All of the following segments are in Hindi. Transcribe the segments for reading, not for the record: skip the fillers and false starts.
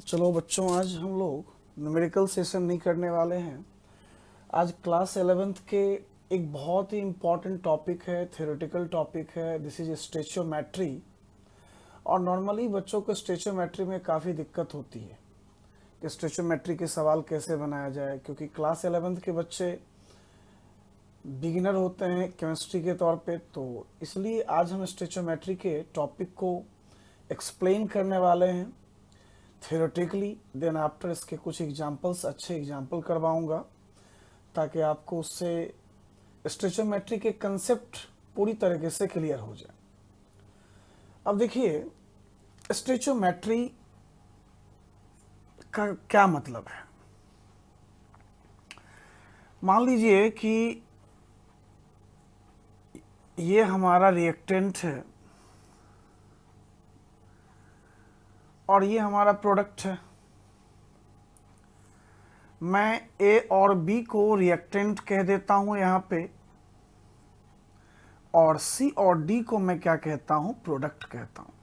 चलो बच्चों, आज हम लोग न्यूमेरिकल सेशन नहीं करने वाले हैं। आज क्लास 11th के एक बहुत ही इम्पॉर्टेंट टॉपिक है, थ्योरेटिकल टॉपिक है। This is stoichiometry. और नॉर्मली बच्चों को स्टेचोमेट्री में काफ़ी दिक्कत होती है कि स्टेचोमेट्री के सवाल कैसे बनाया जाए, क्योंकि क्लास 11th के बच्चे बिगिनर होते हैं केमिस्ट्री के तौर पे। तो इसलिए आज हम स्टेचोमेट्री के टॉपिक को एक्सप्लेन करने वाले हैं थियोरेटिकली। देन आफ्टर इसके कुछ एग्जांपल्स, अच्छे एग्जांपल करवाऊंगा ताकि आपको उससे स्टेचोमेट्री के कंसेप्ट पूरी तरीके से क्लियर हो जाए। अब देखिए, स्टेचोमेट्री का क्या मतलब है। मान लीजिए कि ये हमारा रिएक्टेंट है और ये हमारा प्रोडक्ट है। मैं ए और बी को रिएक्टेंट कह देता हूं यहां पे, और सी और डी को मैं क्या कहता हूं, प्रोडक्ट कहता हूं।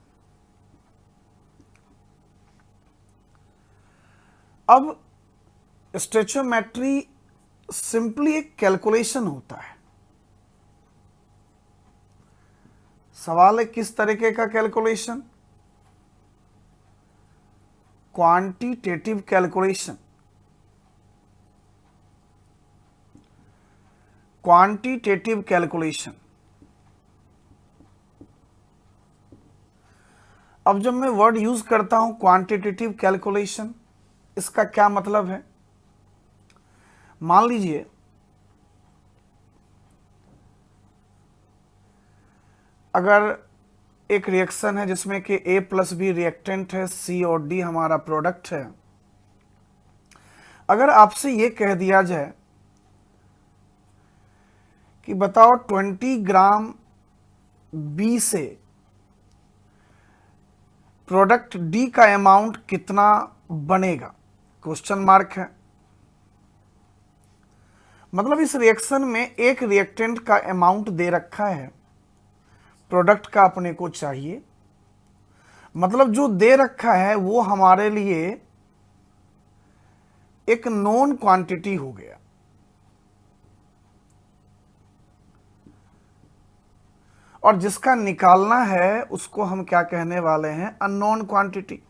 अब स्टेचोमेट्री सिंपली एक कैलकुलेशन होता है। सवाल है किस तरीके का calculation? Quantitative calculation. Quantitative calculation. अब जब मैं वर्ड यूज करता हूं क्वांटिटेटिव कैलकुलेशन, इसका क्या मतलब है? मान लीजिए अगर एक रिएक्शन है जिसमें कि ए प्लस बी रिएक्टेंट है, सी और डी हमारा प्रोडक्ट है। अगर आपसे ये कह दिया जाए कि बताओ 20 ग्राम बी से प्रोडक्ट डी का अमाउंट कितना बनेगा, क्वेश्चन मार्क है। मतलब इस रिएक्शन में एक रिएक्टेंट का अमाउंट दे रखा है, प्रोडक्ट का अपने को चाहिए। मतलब जो दे रखा है वो हमारे लिए एक नोन क्वांटिटी हो गया। और जिसका निकालना है उसको हम क्या कहने वाले हैं, अननोन क्वांटिटी।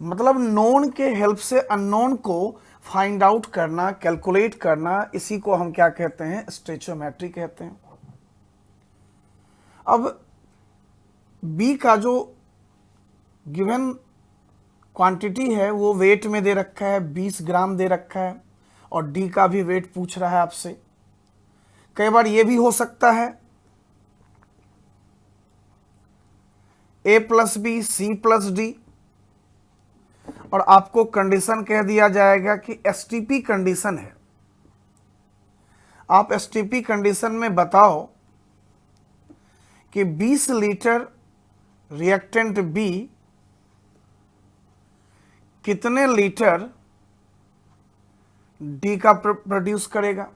मतलब नोन के हेल्प से अननोन को फाइंड आउट करना, कैलकुलेट करना, इसी को हम क्या कहते हैं, स्टेचोमेट्री कहते हैं। अब बी का जो गिवन क्वांटिटी है वो वेट में दे रखा है, 20 ग्राम दे रखा है, और डी का भी वेट पूछ रहा है आपसे। कई बार ये भी हो सकता है A plus B, C plus D, और आपको कंडीशन कह दिया जाएगा कि एसटीपी कंडीशन है। आप एसटीपी कंडीशन में बताओ कि 20 लीटर रिएक्टेंट बी कितने लीटर डी का प्रोड्यूस करेगा।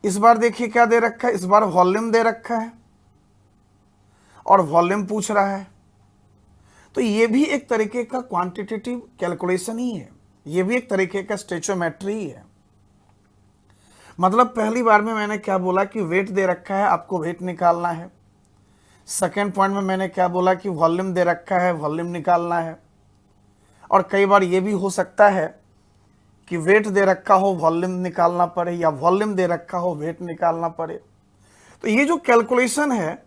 इस बार देखिए क्या दे रखा है, इस बार वॉल्यूम दे रखा है और वॉल्यूम पूछ रहा है। तो ये भी एक तरीके का क्वांटिटेटिव कैलकुलेशन ही है, ये भी एक तरीके का स्टेचोमेट्री ही है। मतलब पहली बार में मैंने क्या बोला कि वेट दे रखा है, आपको वेट निकालना है। सेकेंड पॉइंट में मैंने क्या बोला कि वॉल्यूम दे रखा है, वॉल्यूम निकालना है। और कई बार ये भी हो सकता है कि वेट दे रखा हो, वॉल्यूम निकालना पड़े, या वॉल्यूम दे रखा हो, वेट निकालना पड़े। तो ये जो कैलकुलेशन है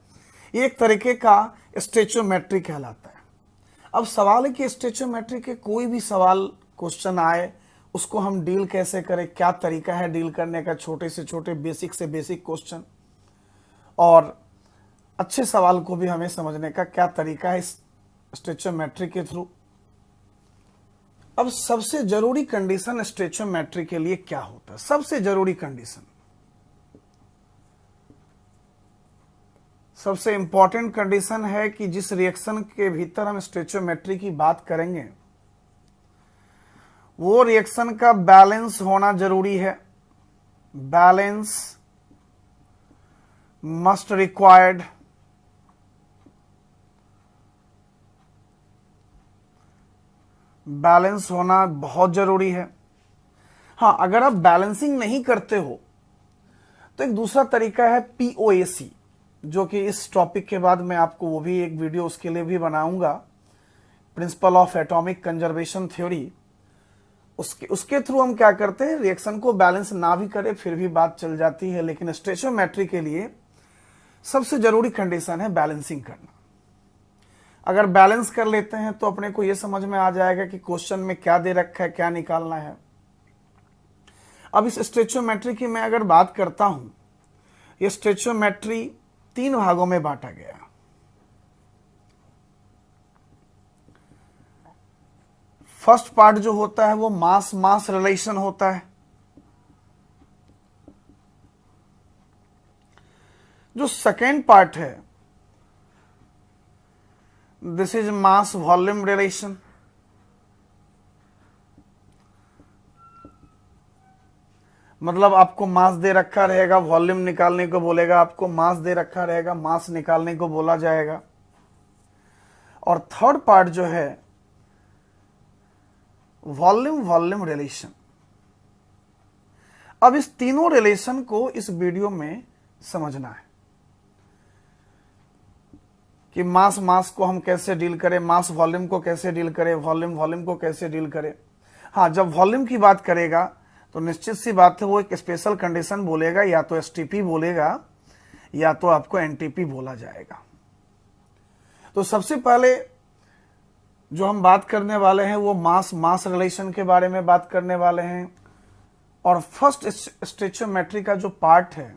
ये एक तरीके का स्टेचोमेट्री कहलाता है। अब सवाल है कि स्टेचोमेट्री के कोई भी सवाल क्वेश्चन आए उसको हम डील कैसे करें, क्या तरीका है डील करने का, छोटे से छोटे बेसिक से बेसिक क्वेश्चन और अच्छे सवाल को भी हमें समझने का क्या तरीका है इस स्टेचोमेट्री के थ्रू। अब सबसे जरूरी कंडीशन स्टेचोमेट्री के लिए क्या होता है? सबसे जरूरी कंडीशन, सबसे इंपॉर्टेंट कंडीशन है कि जिस रिएक्शन के भीतर हम स्टेचोमेट्री की बात करेंगे वो रिएक्शन का बैलेंस होना जरूरी है। Balance must required. बैलेंस होना बहुत जरूरी है। हाँ, अगर आप बैलेंसिंग नहीं करते हो तो एक दूसरा तरीका है POAC, जो कि इस टॉपिक के बाद मैं आपको वो भी एक वीडियो उसके लिए भी बनाऊंगा, principle of atomic conservation theory. उसके थ्रू हम क्या करते हैं, रिएक्शन को बैलेंस ना भी करें फिर भी बात चल जाती है, लेकिन स्टोइचियोमेट्री के लिए सबसे जरूरी कंडीशन है बैलेंसिंग करना। अगर बैलेंस कर लेते हैं तो अपने को यह समझ में आ जाएगा कि क्वेश्चन में क्या दे रखा है, क्या निकालना है। अब इस स्टोइचियोमेट्री की मैं अगर बात करता हूं, ये स्टोइचियोमेट्री 3 भागों में बांटा गया। फर्स्ट पार्ट जो होता है वो मास मास रिलेशन होता है। जो सेकेंड पार्ट है, this is mass volume relation. मतलब आपको मास दे रखा रहेगा, वॉल्यूम निकालने को बोलेगा, आपको मास दे रखा रहेगा, मास निकालने को बोला जाएगा। और थर्ड पार्ट जो है वॉल्यूम वॉल्यूम रिलेशन। अब इस तीनों रिलेशन को इस वीडियो में समझना है कि मास मास को हम कैसे डील करें, मास वॉल्यूम को कैसे डील करें, वॉल्यूम वॉल्यूम को कैसे डील करें। हाँ, जब वॉल्यूम की बात करेगा तो निश्चित सी बात है वो एक स्पेशल कंडीशन बोलेगा, या तो STP बोलेगा या तो आपको NTP बोला जाएगा। तो सबसे पहले जो हम बात करने वाले हैं वो मास मास रिलेशन के बारे में बात करने वाले हैं। और फर्स्ट स्टोइचियोमेट्री का जो पार्ट है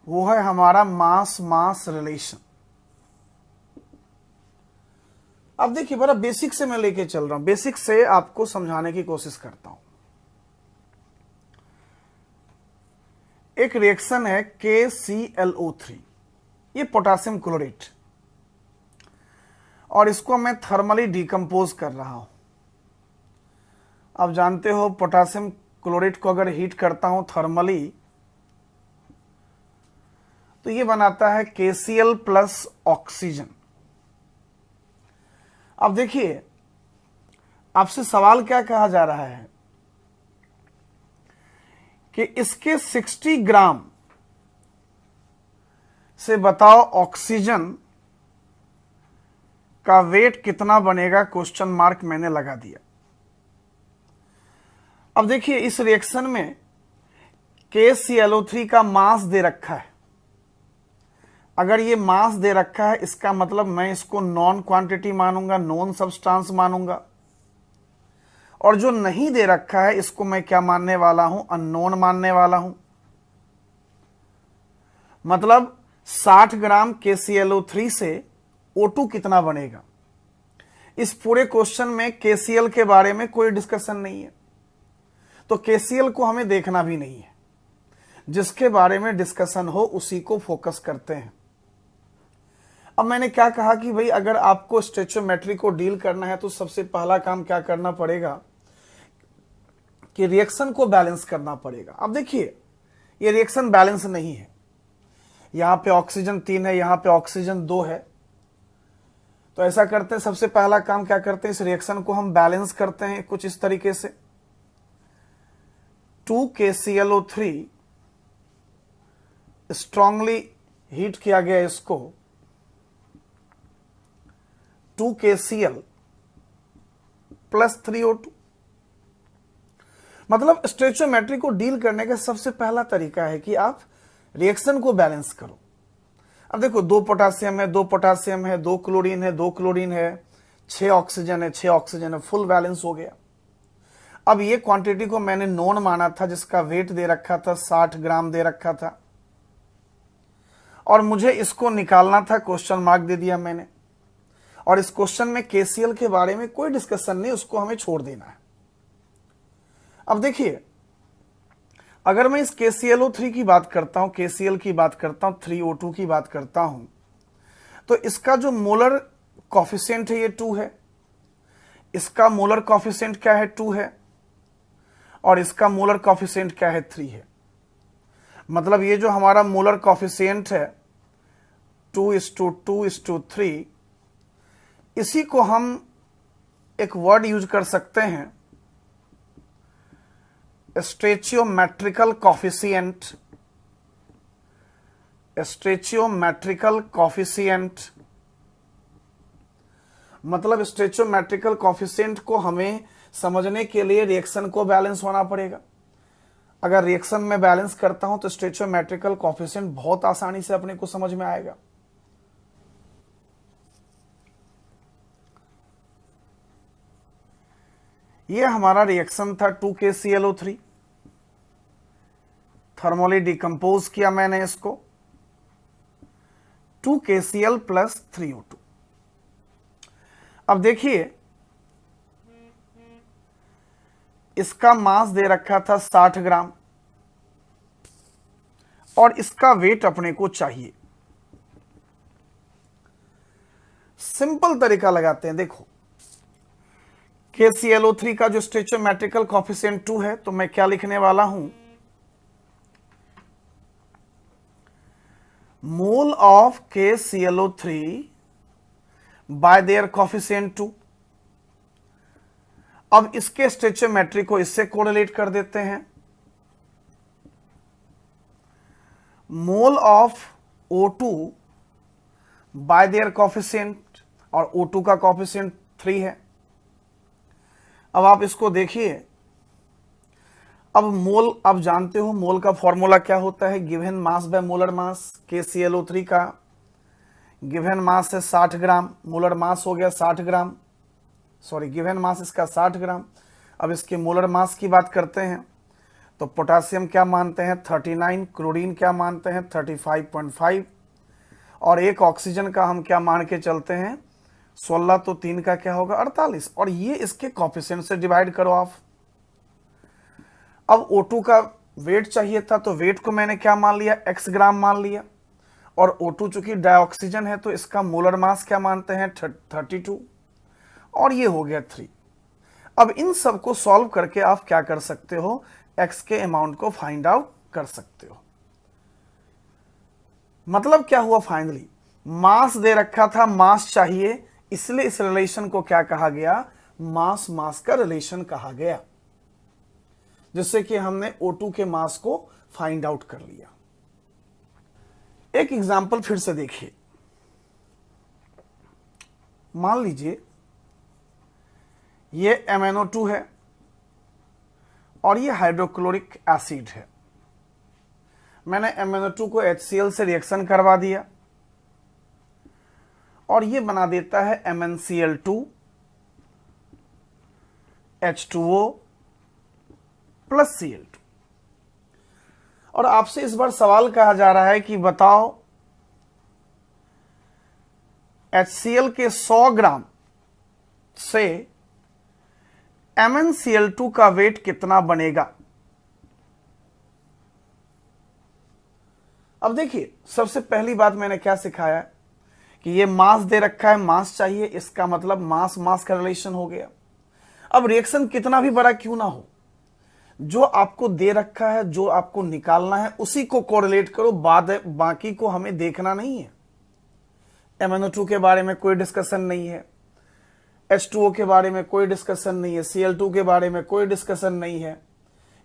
वो है हमारा मास मास रिलेशन। अब देखिए, बड़ा बेसिक से मैं लेके चल रहा हूं, बेसिक से आपको समझाने की कोशिश करता हूं। एक रिएक्शन है KClO3, ये पोटेशियम क्लोरेट, और इसको मैं थर्मली डिकम्पोज कर रहा हूं। आप जानते हो पोटेशियम क्लोरेट को अगर हीट करता हूं थर्मली तो ये बनाता है KCl प्लस ऑक्सीजन। अब देखिए, आपसे सवाल क्या कहा जा रहा है कि इसके 60 ग्राम से बताओ ऑक्सीजन का वेट कितना बनेगा, क्वेश्चन मार्क मैंने लगा दिया। अब देखिए, इस रिएक्शन में KClO3 का मास दे रखा है। अगर ये मास दे रखा है इसका मतलब मैं इसको नॉन क्वांटिटी मानूंगा, नॉन सब्सटेंस मानूंगा। और जो नहीं दे रखा है इसको मैं क्या मानने वाला हूं, अननोन मानने वाला हूं। मतलब 60 ग्राम KClO3 से O2 कितना बनेगा। इस पूरे क्वेश्चन में KCl के बारे में कोई डिस्कशन नहीं है, तो KCl को हमें देखना भी नहीं है। जिसके बारे में डिस्कशन हो उसी को फोकस करते हैं। अब मैंने क्या कहा कि भाई अगर आपको स्टोइचियोमेट्री को डील करना है तो सबसे पहला काम क्या करना पड़ेगा कि रिएक्शन को बैलेंस करना पड़ेगा। अब देखिए, ये रिएक्शन बैलेंस नहीं है, यहां पे ऑक्सीजन 3 है, यहां पे ऑक्सीजन 2 है। तो ऐसा करते हैं, सबसे पहला काम क्या करते हैं, इस रिएक्शन को हम बैलेंस करते हैं कुछ इस तरीके से। 2 KClO3 स्ट्रांगली हीट किया गया, इसको 2 KCl प्लस 3 O2। मतलब स्टोइचियोमेट्री को डील करने का सबसे पहला तरीका है कि आप रिएक्शन को बैलेंस करो। अब देखो, 2 पोटासियम है, 2 पोटासियम है, 2 क्लोरीन है, 2 क्लोरीन है, 6 ऑक्सीजन है, 6 ऑक्सीजन है, फुल बैलेंस हो गया। अब ये क्वांटिटी को मैंने नॉन माना था, जिसका वेट दे रखा था 60 ग्राम दे रखा था, और मुझे इसको निकालना था, क्वेश्चन मार्क दे दिया मैंने। और इस क्वेश्चन में KCl के बारे में कोई डिस्कशन नहीं, उसको हमें छोड़ देना है। अब देखिए, अगर मैं इस KClO3 की बात करता हूं, KCl की बात करता हूं, 3O2 की बात करता हूं, तो इसका जो मोलर कॉफिशिएंट है ये 2 है, इसका मोलर कॉफिशिएंट क्या है, 2 है, और इसका मोलर कॉफिशिएंट क्या है, 3 है। मतलब ये जो हमारा मोलर कॉफिशिएंट है 2:2:3, इसी को हम एक वर्ड यूज कर सकते हैं, स्टोइचियोमेट्रिकल कॉफिशिएंट। स्टोइचियोमेट्रिकल कॉफिशिएंट मतलब स्टोइचियोमेट्रिकल कॉफिशिएंट को हमें समझने के लिए रिएक्शन को बैलेंस होना पड़ेगा। अगर रिएक्शन में बैलेंस करता हूं तो स्टोइचियोमेट्रिकल कॉफिशिएंट बहुत आसानी से अपने को समझ में आएगा। ये हमारा रिएक्शन था 2KClO3, थर्मली डिकम्पोज किया मैंने इसको 2KCl + 3O2। अब देखिए इसका मास दे रखा था 60 ग्राम और इसका वेट अपने को चाहिए। सिंपल तरीका लगाते हैं, देखो KClO3 का जो स्टोइचियोमेट्रिकल कॉफिशिएंट 2 है, तो मैं क्या लिखने वाला हूं, mole of KClO3 bye their coefficient 2। अब इसके स्टोइचियोमेट्री को इससे कोरिलेट कर देते हैं, mole of O2 bye their coefficient, और O2 का कॉफिशिएंट 3 है। अब आप इसको देखिए, अब मोल, अब जानते हो मोल का फॉर्मूला क्या होता है, given mass by molar mass. KClO3 का गिवन मास है 60 ग्राम, मोलर मास हो गया 60 ग्राम, सॉरी गिवन मास इसका 60 ग्राम। अब इसके मोलर मास की बात करते हैं तो पोटासियम क्या मानते हैं 39, क्लोरीन क्या मानते हैं 35.5, और एक ऑक्सीजन का हम क्या मान के चलते हैं 16, तो 3 का क्या होगा 48, और ये इसके कॉफिशिएंट से डिवाइड करो आप। अब O2 का वेट चाहिए था, तो वेट को मैंने क्या मान लिया x ग्राम मान लिया, और O2 चूंकि डाइऑक्सीजन है तो इसका मोलर मास क्या मानते हैं 32, और ये हो गया 3। अब इन सब को सॉल्व करके आप क्या कर सकते हो, x के अमाउंट को फाइंड आउट कर सकते हो। मतलब क्या हुआ, फाइनली मास दे रखा था, मास चाहिए, इसलिए इस रिलेशन को क्या कहा गया, मास मास का रिलेशन कहा गया, जिससे कि हमने O2 के मास को फाइंड आउट कर लिया। एक एग्जांपल फिर से देखिए, मान लीजिए ये MnO2 है और ये हाइड्रोक्लोरिक एसिड है। मैंने MnO2 को HCl से रिएक्शन करवा दिया और ये बना देता है MnCl2 H2O + Cl2। और आपसे इस बार सवाल कहा जा रहा है कि बताओ HCl के 100 ग्राम से MnCl2 का वेट कितना बनेगा। अब देखिए, सबसे पहली बात मैंने क्या सिखाया कि ये मास दे रखा है, मास चाहिए, इसका मतलब मास मास का रिलेशन हो गया। अब रिएक्शन कितना भी बड़ा क्यों ना हो, जो आपको दे रखा है, जो आपको निकालना है उसी को कोरिलेट करो, बाकी को हमें देखना नहीं है। MnO2 के बारे में कोई डिस्कशन नहीं है, H2O के बारे में कोई डिस्कशन नहीं है, Cl2 के बारे में कोई डिस्कशन नहीं है।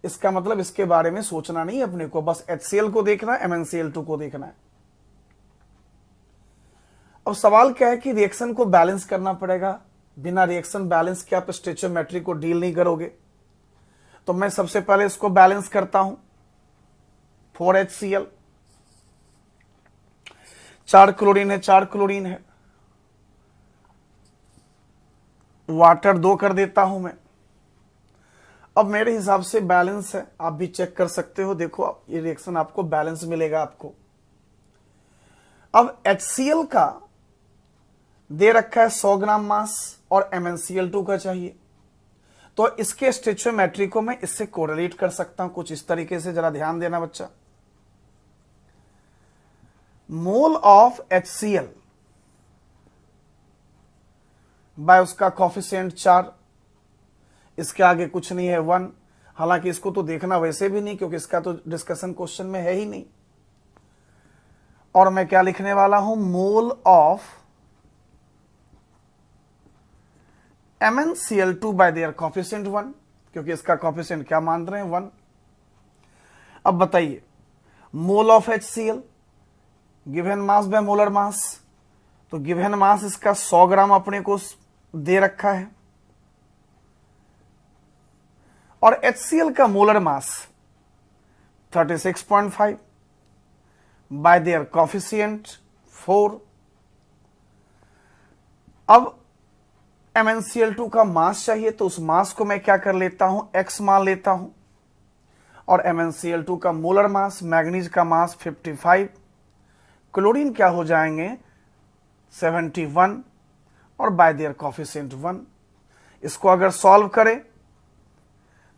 इसका मतलब इसके बारे में सोचना नहीं है अपने को, बस HCl को देखना है, MnCl2 को देखना है। अब सवाल क्या है कि रिएक्शन को बैलेंस करना पड़ेगा, बिना रिएक्शन बैलेंस के आप स्टोइचियोमेट्री को डील नहीं करोगे। तो मैं सबसे पहले इसको बैलेंस करता हूं, 4HCl, 4 क्लोरीन है, 4 क्लोरीन है, वाटर 2 कर देता हूं मैं। अब मेरे हिसाब से बैलेंस है, आप भी चेक कर सकते हो, देखो ये रिएक्शन आपको बैलेंस मिलेगा आपको। अब HCl का दे रखा है 100 ग्राम मास और MnCl2 का चाहिए, तो इसके स्टोइचियोमेट्री को मैं इससे कोरिलेट कर सकता हूं कुछ इस तरीके से, जरा ध्यान देना बच्चा। मोल ऑफ HCl बाय उसका कॉफिशिएंट 4, इसके आगे कुछ नहीं है 1। हालांकि इसको तो देखना वैसे भी नहीं क्योंकि इसका तो डिस्कशन क्वेश्चन में है ही नहीं। और मैं क्या लिखने वाला हूं, mole of MnCl2 bye their coefficient 1, क्योंकि इसका कॉफिशिएंट क्या मान रहे हैं 1। अब बताइए मोल of HCl given mass by molar मास, तो गिवन मास इसका 100 ग्राम अपने को दे रखा है और HCl का molar mass 36.5 bye their coefficient 4। अब MnCl2 का मास चाहिए तो उस मास को मैं क्या कर लेता हूं, x मान लेता हूं, और MnCl2 का मोलर मास, मैग्नीज का मास 55, क्लोरीन क्या हो जाएंगे 71 और बाय देयर कॉफिशिएंट 1। इसको अगर सॉल्व करें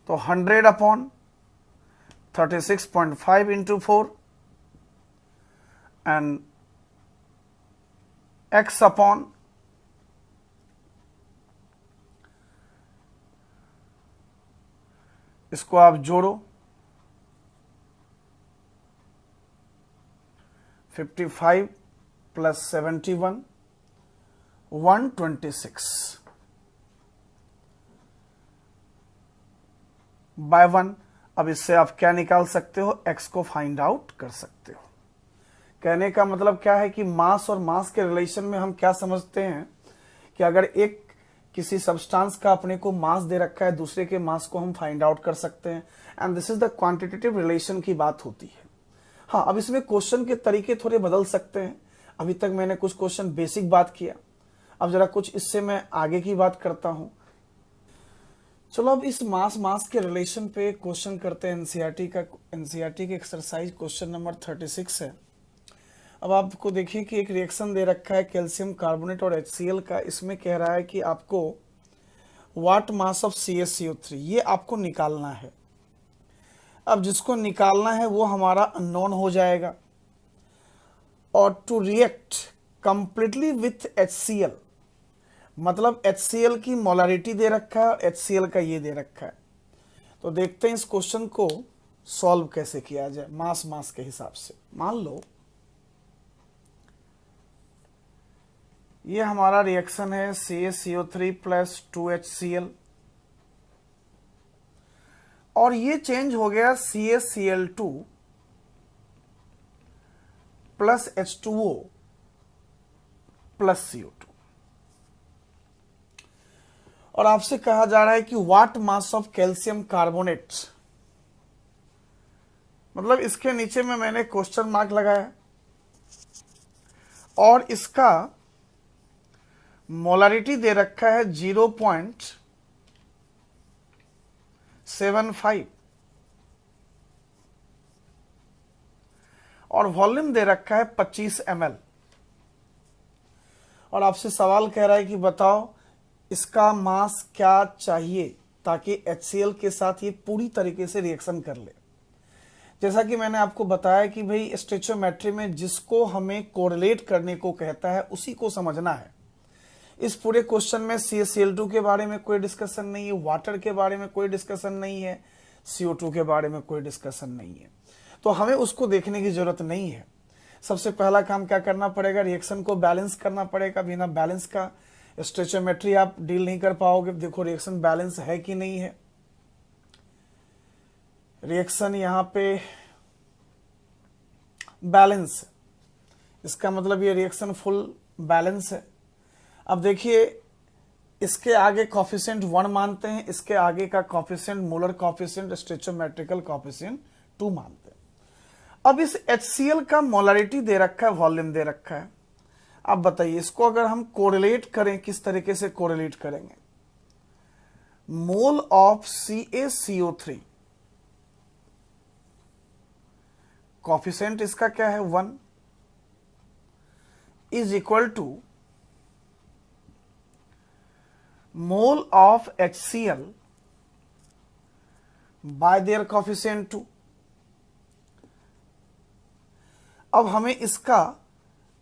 तो 100 upon 36.5 into 4 and x upon इसको आप जोड़ो 55 प्लस 71 126 बाय 1। अब इससे आप क्या निकाल सकते हो, x को फाइंड आउट कर सकते हो। कहने का मतलब क्या है कि मास और मास के रिलेशन में हम क्या समझते हैं कि अगर एक किसी सब्सटेंस का अपने को मास दे रखा है, दूसरे के मास को हम फाइंड आउट कर सकते हैं, and this is the quantitative relation की बात होती है। हाँ, अब इसमें क्वेश्चन के तरीके थोड़े बदल सकते हैं। अभी तक मैंने कुछ क्वेश्चन बेसिक बात किया, अब जरा कुछ इससे मैं आगे की बात करता हूं। चलो अब इस मास के रिलेशन पे क्वेश्चन करते हैं। एनसीईआरटी के एक्सरसाइज क्वेश्चन नंबर 36 है। अब आपको देखिए कि एक रिएक्शन दे रखा है कैल्शियम कार्बोनेट और HCl का। इसमें कह रहा है कि आपको व्हाट मास ऑफ CaCO3 ये आपको निकालना है। अब जिसको निकालना है वो हमारा अननोन हो जाएगा, और to react completely with HCl मतलब HCl की मोलरिटी दे रखा है और HCl का ये दे रखा है। तो देखते हैं इस क्वेश्चन को सॉल्व कैसे किया जाए मास के हिसाब से। मान लो ये हमारा रिएक्शन है CaCO3 प्लस 2HCl, और ये चेंज हो गया CaCl2 plus H2O plus CO2, और आपसे कहा जा रहा है कि what mass of calcium carbonate. मतलब इसके नीचे में मैंने क्वेश्चन मार्क लगाया और इसका मोलरिटी दे रखा है 0.75 और वॉल्यूम दे रखा है 25 ml। और आपसे सवाल कह रहा है कि बताओ इसका मास क्या चाहिए ताकि HCl के साथ ये पूरी तरीके से रिएक्शन कर ले। जैसा कि मैंने आपको बताया कि भाई स्टोइचियोमेट्री में जिसको हमें कोरिलेट करने को कहता है उसी को समझना है। इस पूरे क्वेश्चन में CaCl2 के बारे में कोई डिस्कशन नहीं है, वाटर के बारे में कोई डिस्कशन नहीं है, CO2 के बारे में कोई डिस्कशन नहीं है, तो हमें उसको देखने की जरूरत नहीं है। सबसे पहला काम क्या करना पड़ेगा, रिएक्शन को बैलेंस करना पड़ेगा। बिना बैलेंस का स्टोइचियोमेट्री आप डील नहीं कर पाओगे। देखो रिएक्शन बैलेंस है कि नहीं है। रिएक्शन यहां पे बैलेंस, इसका मतलब ये रिएक्शन फुल बैलेंस है। अब देखिए इसके आगे कॉफिशिएंट 1 मानते हैं, इसके आगे का कॉफिशिएंट मोलर कॉफिशिएंट स्टोइचियोमेट्रिकल कॉफिशिएंट 2 मानते हैं। अब इस HCl का मोलरिटी दे रखा है, वॉल्यूम दे रखा है। अब बताइए इसको अगर हम कोरिलेट करें, किस तरीके से कोरिलेट करेंगे। मोल ऑफ CaCO3 कॉफिशिएंट इसका क्या है 1 is equal to mole of HCl by their coefficient 2। अब हमें इसका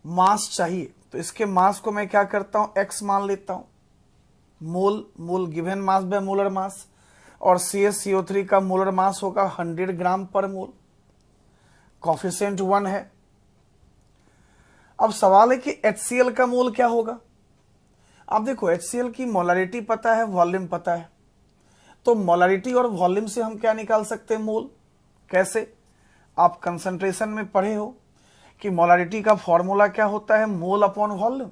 मास चाहिए, तो इसके मास को मैं क्या करता हूं, x मान लेता हूं। Mole given mass by molar mass, और CaCO3 का मोलर मास होगा 100 ग्राम पर मोल, कॉफिशिएंट 1 है। अब सवाल है कि HCl का मोल क्या होगा। आप देखो HCl की मोलरिटी पता है, वॉल्यूम पता है, तो मोलरिटी और वॉल्यूम से हम क्या निकाल सकते हैं, मोल। कैसे? आप कंसंट्रेशन में पढ़े हो कि मोलरिटी का फॉर्मूला क्या होता है, मोल अपॉन वॉल्यूम।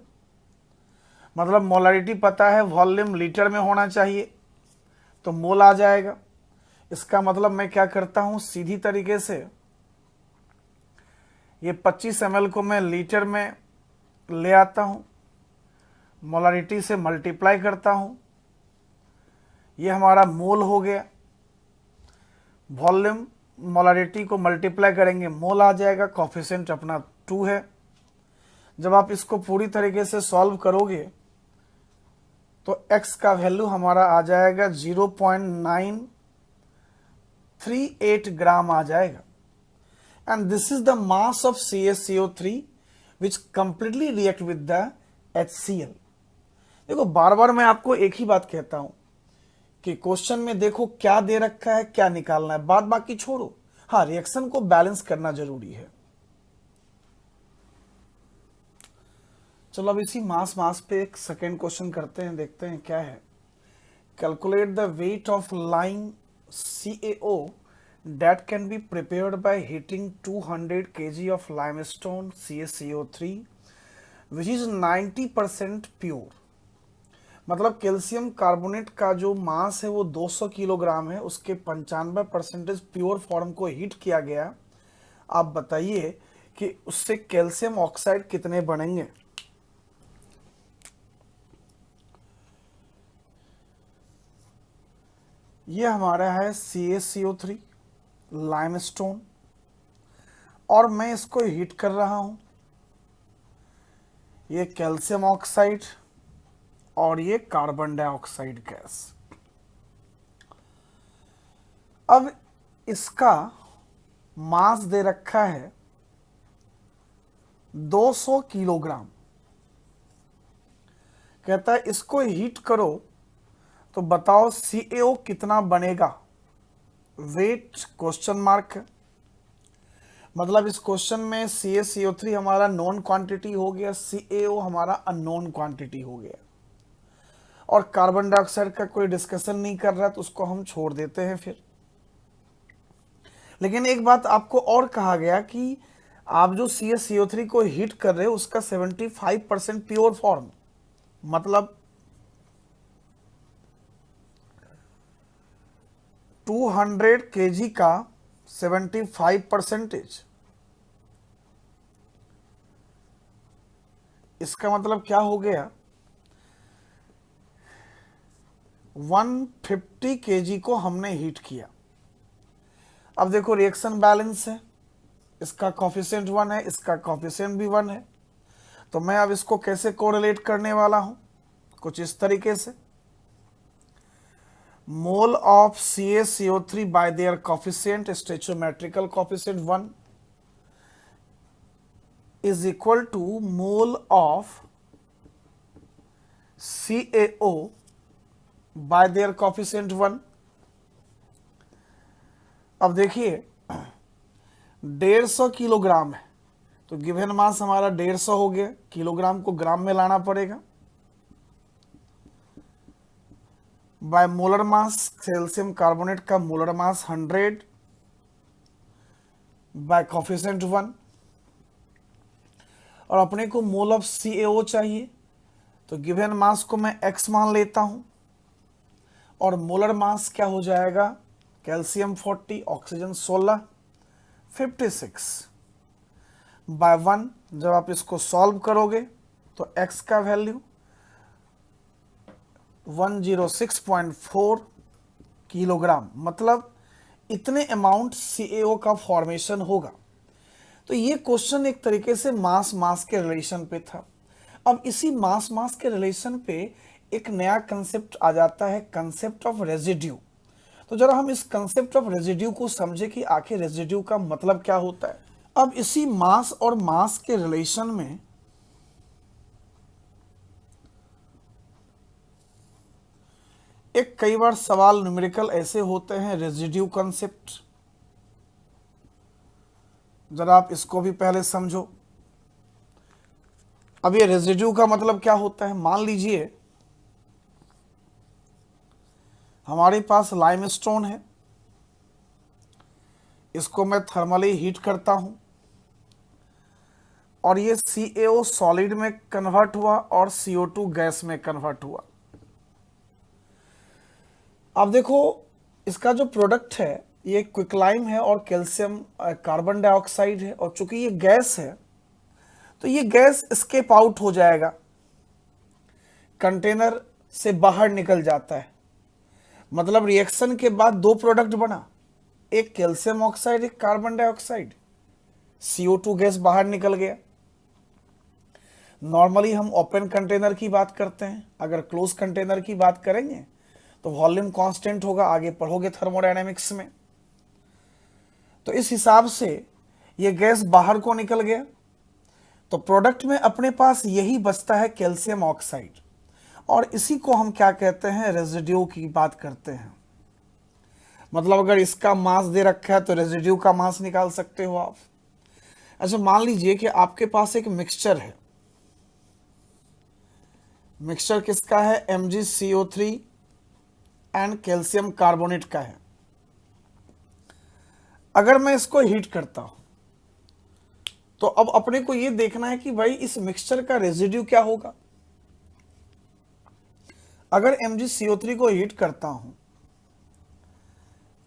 मतलब मोलरिटी पता है, वॉल्यूम लीटर में होना चाहिए, तो मोल आ जाएगा। इसका मतलब मैं क्या करता हूं, सीधी तरीके से ये 25 ml को मैं लीटर में ले आता हूं, मोलरिटी से मल्टीप्लाई करता हूं, ये हमारा मोल हो गया। वॉल्यूम मोलरिटी को मल्टीप्लाई करेंगे, मोल आ जाएगा। कोफिशिएंट अपना 2 है। जब आप इसको पूरी तरीके से सॉल्व करोगे तो x का वैल्यू हमारा आ जाएगा 0.938 ग्राम आ जाएगा। And this is the mass of CaCO3 which completely react with the HCl। देखो बार बार मैं आपको एक ही बात कहता हूं कि क्वेश्चन में देखो क्या दे रखा है, क्या निकालना है, बात बाकी छोड़ो। हाँ, रिएक्शन को बैलेंस करना जरूरी है। चलो अब इसी मास पे एक सेकेंड क्वेश्चन करते हैं, देखते हैं क्या है। Calculate the weight of lime CaO that can be prepared by heating 200 kg of limestone CaCO3 which is 90% pure। मतलब कैल्शियम कार्बोनेट का जो मास है वो 200 किलोग्राम है, उसके 95% प्योर फॉर्म को हीट किया गया। आप बताइए कि उससे कैल्शियम ऑक्साइड कितने बनेंगे। ये हमारा है CaCO3 लाइमस्टोन, और मैं इसको हीट कर रहा हूं। ये कैल्शियम ऑक्साइड और ये कार्बन डाइऑक्साइड गैस। अब इसका मास दे रखा है 200 किलोग्राम। कहता है इसको हीट करो तो बताओ CaO कितना बनेगा। वेट क्वेश्चन मार्क है। मतलब इस क्वेश्चन में CaCO3 हमारा नॉन क्वांटिटी हो गया, CaO हमारा अननोन क्वांटिटी हो गया, और कार्बन डाइऑक्साइड का कोई डिस्कशन नहीं कर रहा तो उसको हम छोड़ देते हैं फिर। लेकिन एक बात आपको और कहा गया कि आप जो CaCO3 को हीट कर रहे हो उसका 75% प्योर फॉर्म, मतलब 200 kg का 75%। इसका मतलब क्या हो गया, 150 kg को हमने हीट किया। अब देखो रिएक्शन बैलेंस है, इसका कोफिशिएंट 1 है, इसका कोफिशिएंट भी 1 है, तो मैं अब इसको कैसे कोरिलेट करने वाला हूं, कुछ इस तरीके से। Mole of CaCO3 by their coefficient, stoichiometrical coefficient 1 is equal to mole of CaO by their coefficient 1। अब देखिए 150 किलोग्राम है तो गिवन मास हमारा 150 हो गया, किलोग्राम को ग्राम में लाना पड़ेगा। बाय मोलर मास, कैल्शियम कार्बोनेट का मोलर मास 100 बाय कोफिशिएंट 1, और अपने को मोल ऑफ CaO चाहिए तो गिवन मास को मैं x मान लेता हूं, और मोलर मास क्या हो जाएगा, कैल्शियम 40, ऑक्सीजन 16, 56 बाय 1। जब आप इसको सॉल्व करोगे तो x का वैल्यू 106.4 किलोग्राम, मतलब इतने अमाउंट CaO का फॉर्मेशन होगा। तो ये क्वेश्चन एक तरीके से मास के रिलेशन पे था। अब इसी मास के रिलेशन पे एक नया कंसेप्ट आ जाता है, कंसेप्ट ऑफ रेजिड्यू। तो जरा हम इस कंसेप्ट ऑफ रेजिड्यू को समझे कि आखिर रेजिड्यू का मतलब क्या होता है। अब इसी मास और मास के रिलेशन में एक कई बार सवाल न्यूमेरिकल ऐसे होते हैं, रेजिड्यू कंसेप्ट। जरा आप इसको भी पहले समझो। अब ये रेजिड्यू का मतलब क्या होता है, मान लीजिए हमारे पास लाइमस्टोन है, इसको मैं थर्मली हीट करता हूं और ये CaO सॉलिड में कन्वर्ट हुआ और CO2 गैस में कन्वर्ट हुआ। अब देखो इसका जो प्रोडक्ट है ये क्विकलाइम है और कैल्शियम कार्बन डाइऑक्साइड है, और चूंकि ये गैस है तो ये गैस एस्केप आउट हो जाएगा, कंटेनर से बाहर निकल जाता है। मतलब रिएक्शन के बाद दो प्रोडक्ट बना, एक कैल्शियम ऑक्साइड एक कार्बन डाइऑक्साइड, CO2 गैस बाहर निकल गया। नॉर्मली हम ओपन कंटेनर की बात करते हैं, अगर क्लोज कंटेनर की बात करेंगे तो वॉल्यूम कांस्टेंट होगा, आगे पढ़ोगे थर्मोडायनेमिक्स में। तो इस हिसाब से ये गैस बाहर को निकल गया, तो प्रोडक्ट में अपने पास यही बचता है कैल्शियम ऑक्साइड, और इसी को हम क्या कहते हैं, रेजिड्यू की बात करते हैं। मतलब अगर इसका मास दे रखा है तो रेजिड्यू का मास निकाल सकते हो आप। अच्छा मान लीजिए कि आपके पास एक मिक्सचर है, मिक्सचर किसका है, MgCO3 एंड कैल्शियम कार्बोनेट का है। अगर मैं इसको हीट करता हूं तो अब अपने को यह देखना है कि भाई इस मिक्सचर का रेजिड्यू क्या होगा। अगर MgCO3 को हीट करता हूं,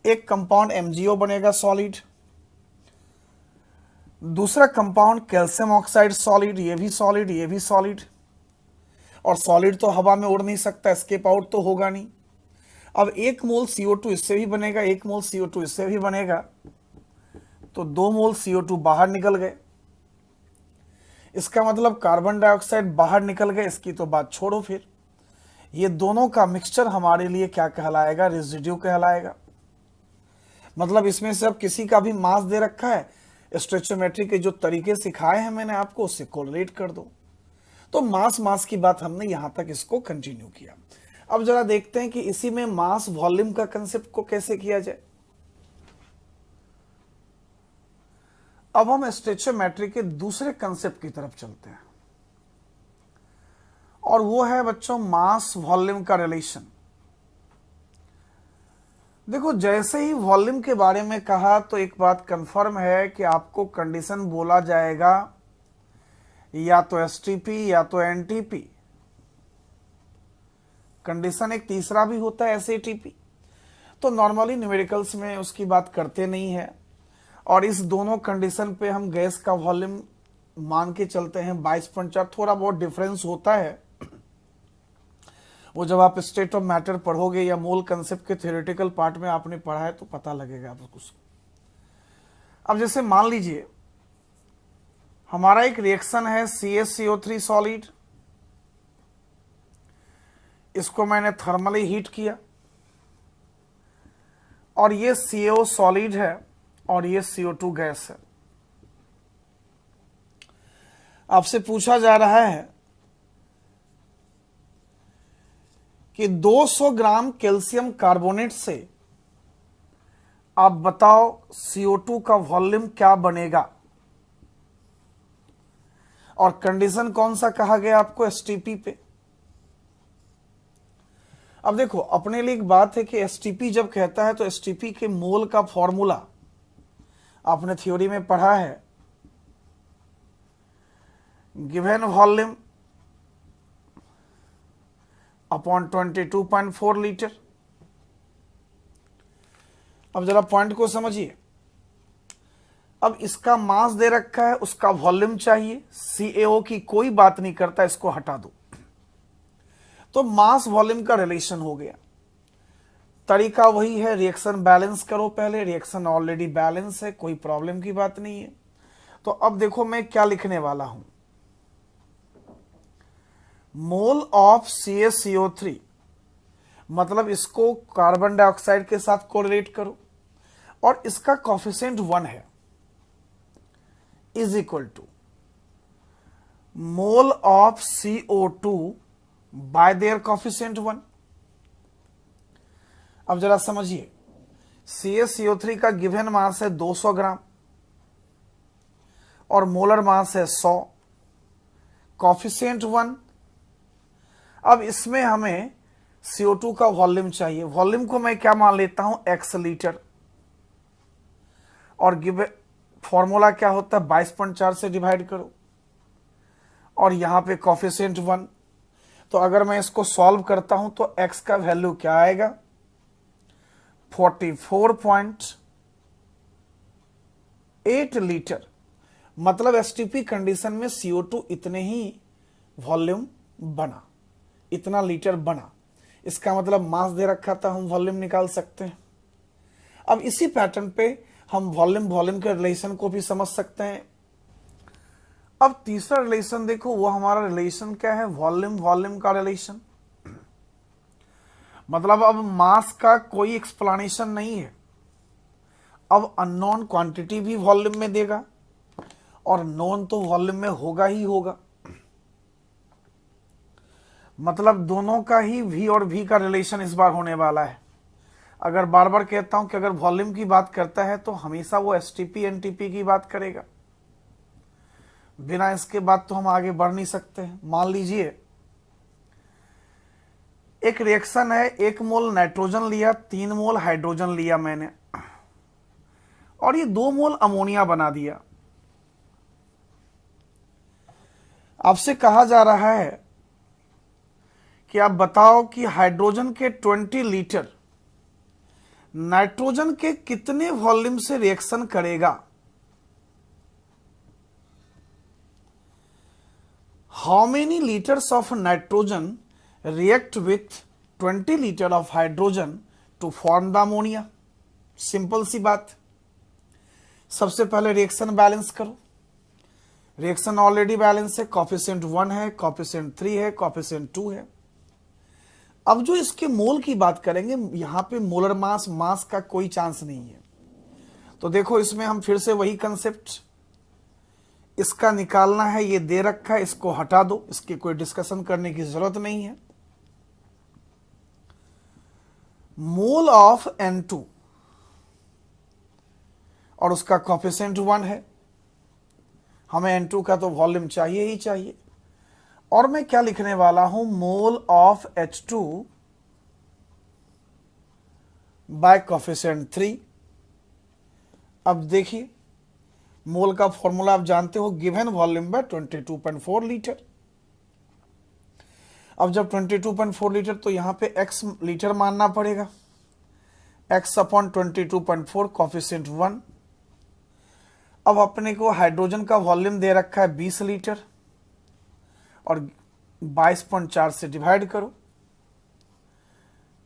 एक कंपाउंड MgO बनेगा सॉलिड, दूसरा कंपाउंड कैल्शियम ऑक्साइड सॉलिड, ये भी सॉलिड ये भी सॉलिड, और सॉलिड तो हवा में उड़ नहीं सकता, एस्केप आउट तो होगा नहीं। अब 1 मोल CO2 इससे भी बनेगा, 1 मोल CO2 इससे भी बनेगा, तो 2 मोल CO2 बाहर निकल गए। इसका मतलब कार्बन डाइऑक्साइड बाहर निकल गए, इसकी तो बात छोड़ो। फिर ये दोनों का मिक्सचर हमारे लिए क्या कहलाएगा, रेजिड्यू कहलाएगा। मतलब इसमें से अब किसी का भी मास दे रखा है, स्टोइचियोमेट्री के जो तरीके सिखाए हैं मैंने आपको, उससे कोरिलेट कर दो। तो मास की बात हमने यहां तक इसको कंटिन्यू किया। अब जरा देखते हैं कि इसी में मास वॉल्यूम का कंसेप्ट को कैसे किया जाए। अब हम स्टोइचियोमेट्री के दूसरे कंसेप्ट की तरफ चलते हैं, और वो है बच्चों मास वॉल्यूम का रिलेशन। देखो जैसे ही वॉल्यूम के बारे में कहा तो एक बात कंफर्म है कि आपको कंडीशन बोला जाएगा या तो STP या तो NTP। कंडीशन एक तीसरा भी होता है SATP, तो नॉर्मली न्यूमेरिकल्स में उसकी बात करते नहीं है, और इस दोनों कंडीशन पे हम गैस का वॉल्यूम मान के चलते हैं 22.4। थोड़ा बहुत डिफरेंस होता है, वो जब आप स्टेट ऑफ मैटर पढ़ोगे या मोल कंसेप्ट के थ्योरेटिकल पार्ट में आपने पढ़ा है तो पता लगेगा आपको। अब जैसे मान लीजिए हमारा एक रिएक्शन है CaCO3 सॉलिड, इसको मैंने थर्मली हीट किया, और ये CaO सॉलिड है और ये CO2 गैस है। आपसे पूछा जा रहा है कि 200 ग्राम कैल्शियम कार्बोनेट से आप बताओ CO2 का वॉल्यूम क्या बनेगा, और कंडीशन कौन सा कहा गया आपको, STP पे। अब देखो अपने लिए एक बात है कि STP जब कहता है तो STP के मोल का फॉर्मूला आपने थ्योरी में पढ़ा है, गिवन वॉल्यूम अपॉन 22.4 लीटर। अब जरा पॉइंट को समझिए, अब इसका मास दे रखा है, उसका वॉल्यूम चाहिए, CaO की कोई बात नहीं करता, इसको हटा दो, तो मास वॉल्यूम का रिलेशन हो गया। तरीका वही है, रिएक्शन बैलेंस करो पहले, रिएक्शन ऑलरेडी बैलेंस है, कोई प्रॉब्लम की बात नहीं है। तो अब देखो मैं क्या लिखने वाला हूं, मोल ऑफ CaCO3, मतलब इसको कार्बन डाइऑक्साइड के साथ कोरिलेट करो, और इसका कॉफिशिएंट 1 है, is equal to mole of CO2 by their coefficient 1। अब जरा समझिए, CaCO3 का गिवन मास है 200 ग्राम और मोलर मास है 100, कॉफिशिएंट 1। अब इसमें हमें CO2 का वॉल्यूम चाहिए। वॉल्यूम को मैं क्या मान लेता हूं, x लीटर, और गिव फॉर्मूला क्या होता है, 22.4 से डिवाइड करो, और यहां पे कोफिशिएंट 1। तो अगर मैं इसको सॉल्व करता हूं तो x का वैल्यू क्या आएगा, 44.8 लीटर। मतलब एसटीपी कंडीशन में CO2 इतने ही वॉल्यूम बना, इतना लीटर बना। इसका मतलब मास दे रखा था, हम वॉल्यूम निकाल सकते हैं। अब इसी पैटर्न पे हम वॉल्यूम वॉल्यूम के रिलेशन को भी समझ सकते हैं। अब तीसरा रिलेशन देखो, वो हमारा रिलेशन क्या है, वॉल्यूम वॉल्यूम का रिलेशन। मतलब अब मास का कोई एक्सप्लेनेशन नहीं है, अब अननोन क्वांटिटी भी वॉल्यूम में देगा और नोन तो वॉल्यूम में होगा ही होगा। मतलब दोनों का ही V और V का रिलेशन इस बार होने वाला है। अगर बार बार कहता हूं कि अगर वॉल्यूम की बात करता है तो हमेशा वो एसटीपी एनटीपी की बात करेगा, बिना इसके बाद तो हम आगे बढ़ नहीं सकते हैं। मान लीजिए एक रिएक्शन है, 1 मोल नाइट्रोजन लिया, 3 मोल हाइड्रोजन लिया मैंने, और ये 2 मोल अमोनिया बना दिया। आपसे कहा जा रहा है कि आप बताओ कि हाइड्रोजन के 20 लीटर नाइट्रोजन के कितने वॉल्यूम से रिएक्शन करेगा। How many litres of nitrogen react with 20 litre of hydrogen to form the ammonia. Simple सी बात। सबसे पहले रिएक्शन बैलेंस करो। रिएक्शन ऑलरेडी बैलेंस है, कोफिशिएंट 1 है, कोफिशिएंट 3 है, कोफिशिएंट 2 है। अब जो इसके मोल की बात करेंगे, यहां पे मोलर मास, मास का कोई चांस नहीं है। तो देखो इसमें हम फिर से वही कंसेप्ट, इसका निकालना है, ये दे रखा है, इसको हटा दो, इसकी कोई डिस्कशन करने की जरूरत नहीं है। मोल ऑफ N2 और उसका कोफिशिएंट 1 है, हमें N2 का तो वॉल्यूम चाहिए ही चाहिए। और मैं क्या लिखने वाला हूं, mole of H2 bye coefficient 3। अब देखिए मोल का फॉर्मूला आप जानते हो, गिवन वॉल्यूम बाय 22.4 लीटर। अब जब 22.4 लीटर तो यहां पे x लीटर मानना पड़ेगा, x अपॉन 22.4 कोफिशिएंट 1। अब अपने को हाइड्रोजन का वॉल्यूम दे रखा है 20 लीटर, और 22.4 से डिवाइड करो।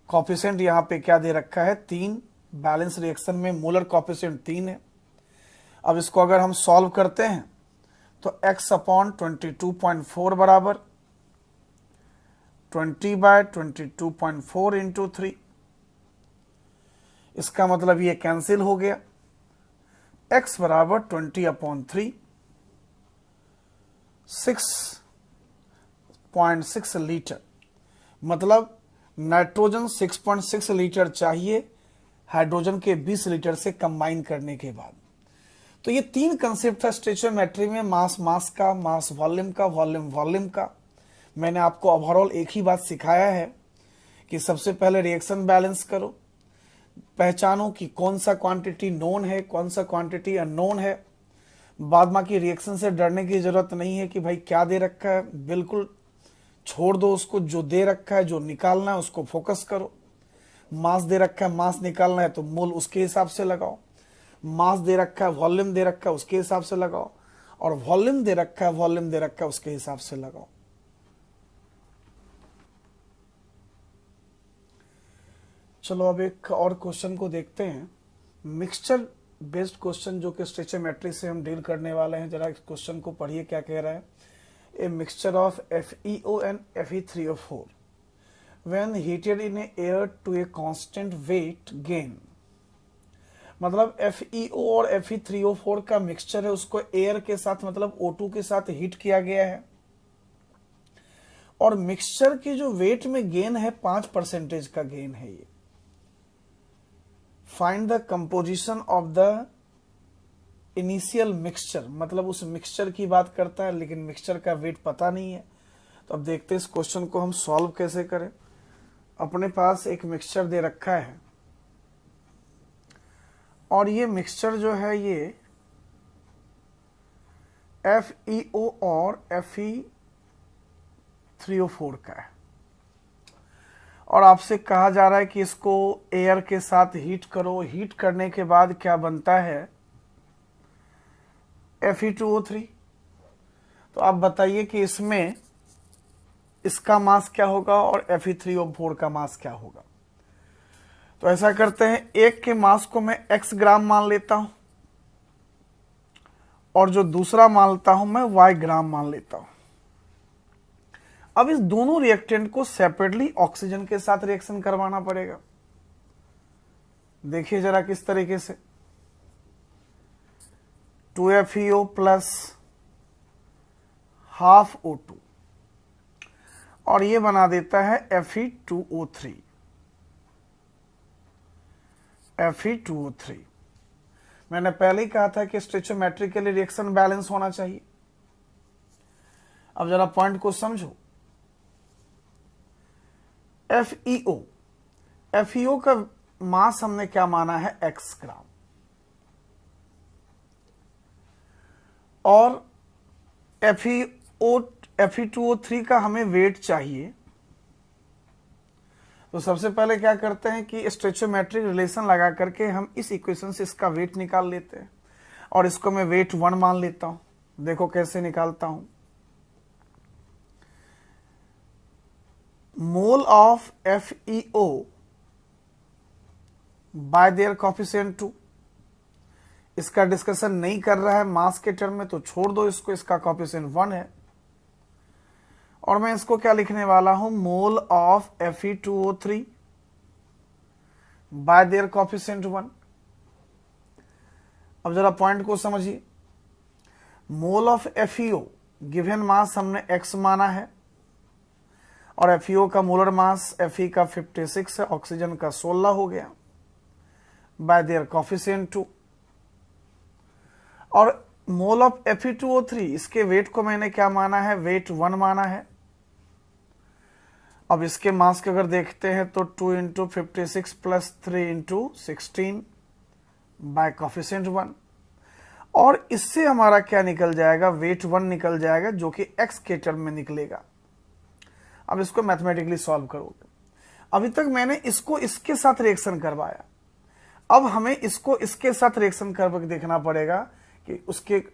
कोफिशिएंट यहां पे क्या दे रखा है, 3। बैलेंस रिएक्शन में मोलर कोफिशिएंट 3 है। अब इसको अगर हम सॉल्व करते हैं तो x अपॉन 22.4 बराबर 20/22.4 इंटू 3। इसका मतलब ये कैंसिल हो गया। x बराबर 20/3, 6.6 लीटर। मतलब नाइट्रोजन 6.6 लीटर चाहिए हाइड्रोजन के 20 लीटर से कंबाइन करने के बाद। तो ये 3 कंसेप्ट है स्टोइचियोमेट्री में, मास मास का, मास वॉल्यूम का, वॉल्यूम वॉल्यूम का। मैंने आपको ओवरऑल एक ही बात सिखाया है कि सबसे पहले रिएक्शन बैलेंस करो, पहचानो कि कौन सा क्वांटिटी नोन है, कौन सा क्वांटिटी अननोन है। बाद बाकी रिएक्शन से डरने की जरूरत नहीं है कि भाई क्या दे रखा है, बिल्कुल छोड़ दो उसको। जो दे रखा है, जो निकालना है उसको फोकस करो। मास दे रखा है, मास निकालना है तो मोल उसके हिसाब से लगाओ। मास दे रखा है, वॉल्यूम दे रखा है, उसके हिसाब से लगाओ। और वॉल्यूम दे रखा है, वॉल्यूम दे रखा है, उसके हिसाब से लगाओ। चलो अब एक और क्वेश्चन को देखते हैं, मिक्सचर बेस्ड क्वेश्चन जो कि स्टोइचियोमेट्री से हम डील करने वाले हैं। जरा इस क्वेश्चन को पढ़िए क्या कह रहा है। A mixture of FeO and Fe3O4 when heated in air to a constant weight gain. मतलब FeO और Fe3O4 का मिक्सचर है, उसको एयर के साथ मतलब O2 के साथ हीट किया गया है, और मिक्सचर के जो वेट में गेन है 5% का गेन है ये। Find the composition of the initial mixture. मतलब उस मिक्सचर की बात करता है, लेकिन मिक्सचर का वेट पता नहीं है। तो अब देखते हैं इस क्वेश्चन को हम सॉल्व कैसे करें। अपने पास एक मिक्सचर दे रखा है और ये मिक्सचर जो है ये FeO और Fe3O4 का है और आपसे कहा जा रहा है कि इसको एयर के साथ हीट करो। हीट करने के बाद क्या बनता है? Fe2O3। तो आप बताइए कि इसमें इसका मास क्या होगा और Fe3O4 का मास क्या होगा। तो ऐसा करते हैं, एक के मास को मैं x ग्राम मान लेता हूं और जो दूसरा मान लेता हूं मैं y ग्राम मान लेता हूं। अब इस दोनों रिएक्टेंट को सेपरेटली ऑक्सीजन के साथ रिएक्शन करवाना पड़ेगा। देखिए जरा किस तरीके से, 2FeO प्लस हाफ O2 और ये बना देता है Fe2O3। Fe2O3 मैंने पहले ही कहा था कि स्टोइचियोमेट्रिकली रिएक्शन बैलेंस होना चाहिए। अब जरा पॉइंट को समझो। FeO का मास हमने क्या माना है? x ग्राम, और Fe2O3 का हमें वेट चाहिए। तो सबसे पहले क्या करते हैं कि स्टोइचियोमेट्रिक रिलेशन लगा करके हम इस इक्वेशन से इसका वेट निकाल लेते हैं और इसको मैं वेट 1 मान लेता हूं। देखो कैसे निकालता हूं। Mole of FeO bye their coefficient 2। इसका डिस्कशन नहीं कर रहा है मास के टर्म में, तो छोड़ दो इसको, इसका कोफिशिएंट 1 है। और मैं इसको क्या लिखने वाला हूं? मोल of Fe2O3 by their coefficient 1। अब जरा पॉइंट को समझिए। Mole of FeO given mass हमने x माना है और FeO का मोलर मास Fe का 56 है, ऑक्सीजन का 16 हो गया, बाय देयर कोफिशिएंट 2। और मोल ऑफ Fe2O3 इसके वेट को मैंने क्या माना है? वेट 1 माना है। अब इसके मास के अगर देखते हैं तो 2 into 56 plus 3 into 16 bye coefficient 1, और इससे हमारा क्या निकल जाएगा? वेट 1 निकल जाएगा, जो कि x के टर्म में निकलेगा। अब इसको मैथमेटिकली सॉल्व करोगे। अभी तक मैंने इसको इसके साथ रिएक्शन करवाया, अब हमें इसको इसके साथ रिएक्शन करके देखना पड़ेगा कि उसके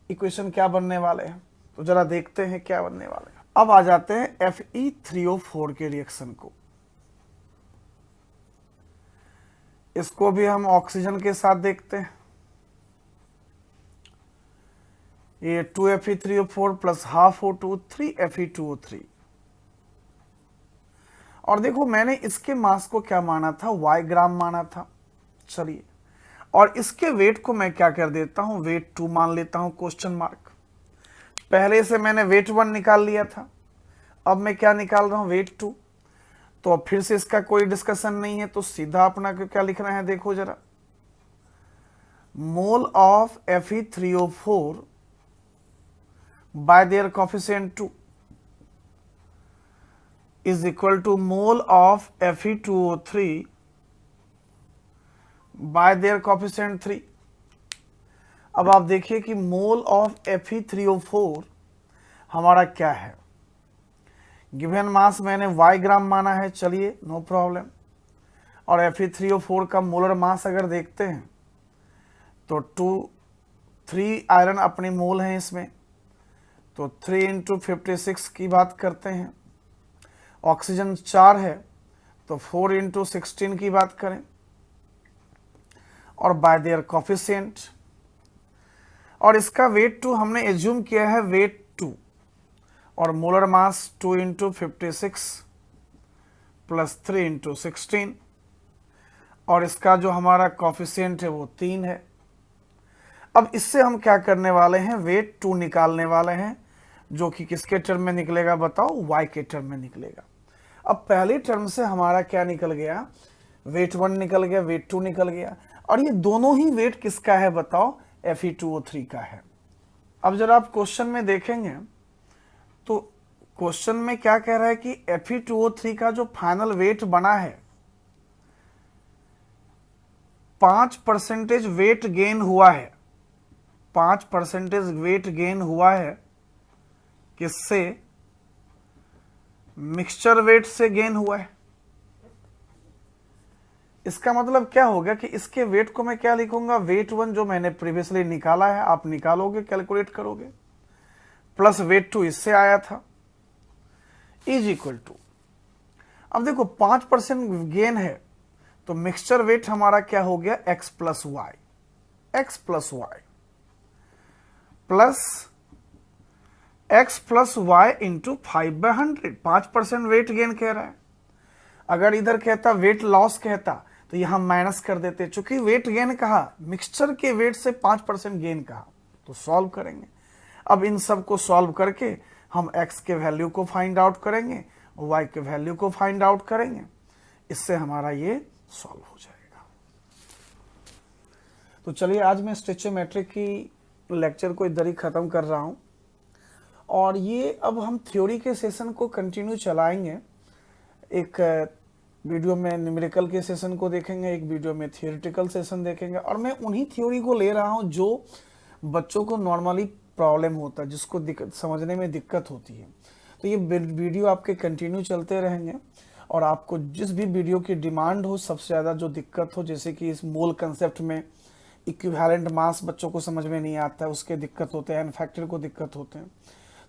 इक्वेशन क्या बनने वाले हैं। तो जरा देखते हैं क्या बनने वाले हैं। अब आ जाते हैं Fe3O4 के रिएक्शन को। इसको भी हम ऑक्सीजन के साथ देखते हैं। ये 2Fe3O4 plus half O2, 3Fe2O3। और देखो मैंने इसके मास को क्या माना था? y ग्राम माना था। चलिए, और इसके वेट को मैं क्या कर देता हूं? वेट 2 मान लेता हूं, क्वेश्चन मार्क। पहले से मैंने वेट 1 निकाल लिया था, अब मैं क्या निकाल रहा हूं? वेट 2। तो अब फिर से इसका कोई डिस्कशन नहीं है, तो सीधा अपना क्या लिखना है? देखो जरा, mole of Fe3O4 by their coefficient 2 is equal to mole of Fe2O3 by their coefficient 3। अब आप देखिए कि मोल ऑफ Fe3O4 हमारा क्या है? गिवन मास मैंने y ग्राम माना है, चलिए नो प्रॉब्लम। और Fe3O4 का मोलर मास अगर देखते हैं तो 3 आयरन अपनी मोल है इसमें, तो 3 इंटू 56 की बात करते हैं। ऑक्सीजन 4 है तो 4 इंटू 16 की बात करें, और बाय देयर कोफिशिएंट। और इसका वेट 2 हमने एज्यूम किया है, वेट 2, और molar mass 2 into 56 plus 3 into 16, और इसका जो हमारा कोफिशिएंट है वो 3 है। अब इससे हम क्या करने वाले हैं? वेट 2 निकालने वाले हैं, जो कि किसके टर्म में निकलेगा? बताओ, y के टर्म में निकलेगा। अब पहले टर्म से हमारा क्या निकल गया? वेट 1 निकल गया, वेट 2 निकल गया, और ये दोनों ही वेट किसका है? बताओ, Fe2O3 का है। अब जरा आप क्वेश्चन में देखेंगे तो क्वेश्चन में क्या कह रहा है कि Fe2O3 का जो फाइनल वेट बना है 5% वेट गेन हुआ है, 5% वेट गेन हुआ है, किससे? मिक्सचर वेट से गेन हुआ है। इसका मतलब क्या हो गया कि इसके वेट को मैं क्या लिखूंगा, वेट 1 जो मैंने प्रीवियसली निकाला है, आप निकालोगे, कैलकुलेट करोगे, प्लस वेट 2 इससे आया था, इज इक्वल टू, अब देखो 5% गेन है तो मिक्सचर वेट हमारा क्या हो गया, x plus y, x plus y plus x plus y into 5/100, 5% weight gain कह रहा है। अगर इधर कहता वेट लॉस कहता तो यहां माइनस कर देते, चूंकि वेट गेन कहा, मिक्सचर के वेट से 5% गेन कहा, तो सॉल्व करेंगे। अब इन सब को सॉल्व करके हम x के वैल्यू को फाइंड आउट करेंगे, y के वैल्यू को फाइंड आउट करेंगे, इससे हमारा ये सॉल्व हो जाएगा। तो चलिए आज मैं स्टेचोमेट्री की लेक्चर को इधर ही खत्म कर रहा हूं, और ये अब हम थ्योरी के सेशन को कंटिन्यू चलाएंगे। एक वीडियो में न्यूमेरिकल के सेशन को देखेंगे, एक वीडियो में थियोरेटिकल सेशन देखेंगे, और मैं उन्हीं थ्योरी को ले रहा हूं जो बच्चों को नॉर्मली प्रॉब्लम होता है, जिसको समझने में दिक्कत होती है। तो ये वीडियो आपके कंटिन्यू चलते रहेंगे, और आपको जिस भी वीडियो की डिमांड हो, सबसे ज़्यादा जो दिक्कत हो, जैसे कि इस मोल कंसेप्ट में इक्विवेलेंट मास बच्चों को समझ में नहीं आता है, उसके दिक्कत होते हैं, एन फैक्टर को दिक्कत होते हैं,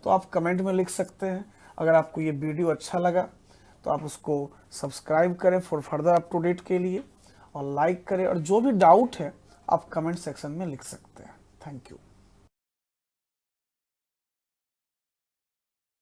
तो आप कमेंट में लिख सकते हैं। अगर आपको ये वीडियो अच्छा लगा तो आप उसको सब्सक्राइब करें for further up to date के लिए, और लाइक करें, और जो भी डाउट है आप कमेंट सेक्शन में लिख सकते हैं। Thank you.